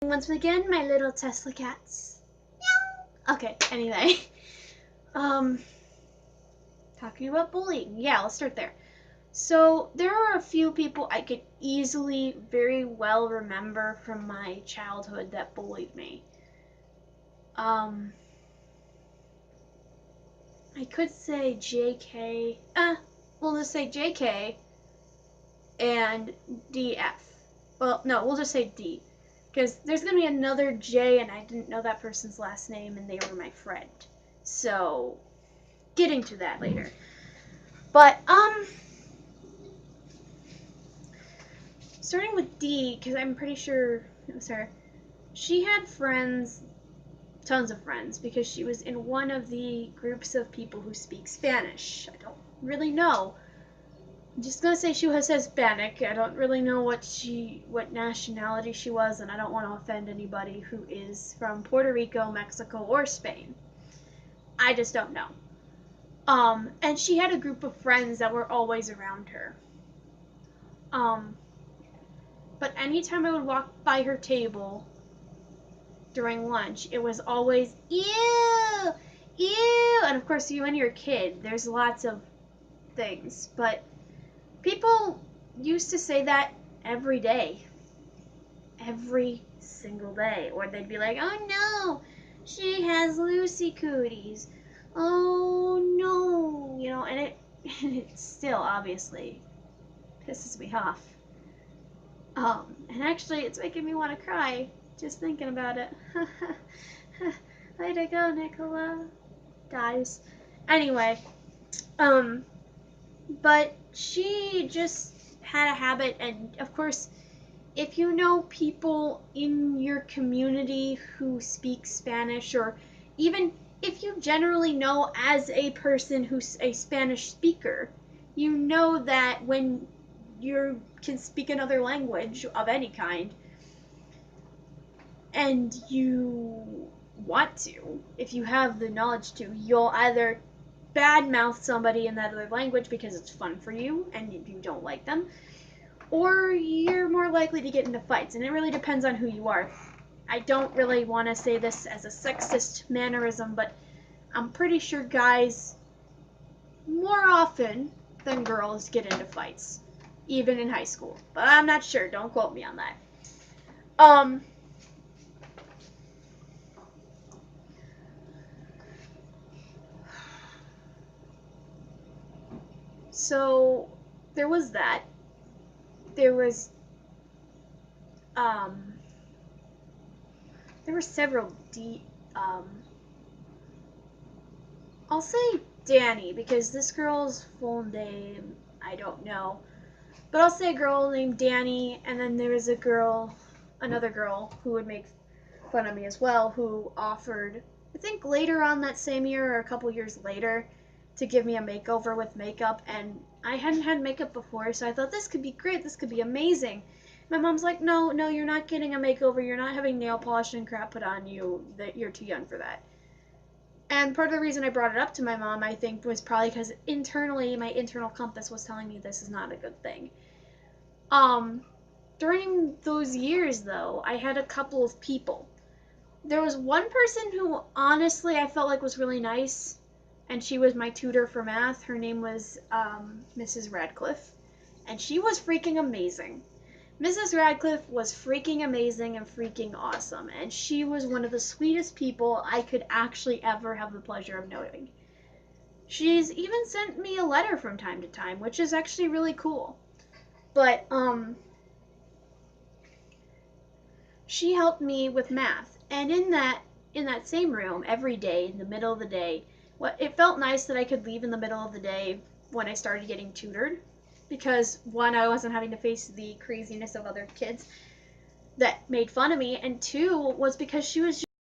Once again, my little Tesla cats. Meow. Okay, anyway. Um, talking about bullying. Yeah, let's start there. So, there are a few people I could easily, very well remember from my childhood that bullied me. Um, I could say JK. We'll just say JK and DF. Well, no, we'll just say D. Because there's going to be another J, and I didn't know that person's last name, and they were my friend. So, getting to that later. But, starting with D, because I'm pretty sure it was her, she had friends, tons of friends, because she was in one of the groups of people who speak Spanish. I don't really know. I'm just gonna say she was Hispanic. I don't really know what nationality she was, and I don't want to offend anybody who is from Puerto Rico, Mexico, or Spain. I just don't know. And she had a group of friends that were always around her. Um, but anytime I would walk by her table during lunch, it was always ew, ew, and of course you when you're a kid, there's lots of things, but people used to say that every day, every single day, or they'd be like, oh no, she has Lucy cooties, oh no, and it still obviously pisses me off. And actually, it's making me want to cry just thinking about it. Way to go, Nicola. Dies. Anyway, um, but she just had a habit, and of course, if you know people in your community who speak Spanish, or even if you generally know as a person who's a Spanish speaker, you know that when you can speak another language of any kind and you want to, if you have the knowledge to, you'll either badmouth somebody in that other language because it's fun for you and you don't like them, or you're more likely to get into fights, and it really depends on who you are. I don't really want to say this as a sexist mannerism, but I'm pretty sure guys more often than girls get into fights, even in high school. But I'm not sure. Don't quote me on that. Um, so there was that. There was um, there were several I'll say Danny because this girl's full name I don't know. But I'll say a girl named Danny, and then there was another girl who would make fun of me as well, who offered, I think later on that same year or a couple years later, to give me a makeover with makeup. And I hadn't had makeup before, so I thought this could be great, this could be amazing. My mom's like, no, you're not getting a makeover, you're not having nail polish and crap put on you, that you're too young for that. And part of the reason I brought it up to my mom, I think, was probably because internally, my internal compass was telling me this is not a good thing. Um, During those years, though, I had a couple of people. There was one person who, honestly, I felt like was really nice, and she was my tutor for math. Her name was Mrs. Radcliffe, and she was freaking amazing. Mrs. Radcliffe was freaking amazing and freaking awesome, and she was one of the sweetest people I could actually ever have the pleasure of knowing. She's even sent me a letter from time to time, which is actually really cool. But, she helped me with math, and in that same room every day in the middle of the day, it felt nice that I could leave in the middle of the day when I started getting tutored, because one, I wasn't having to face the craziness of other kids that made fun of me, and two was because she was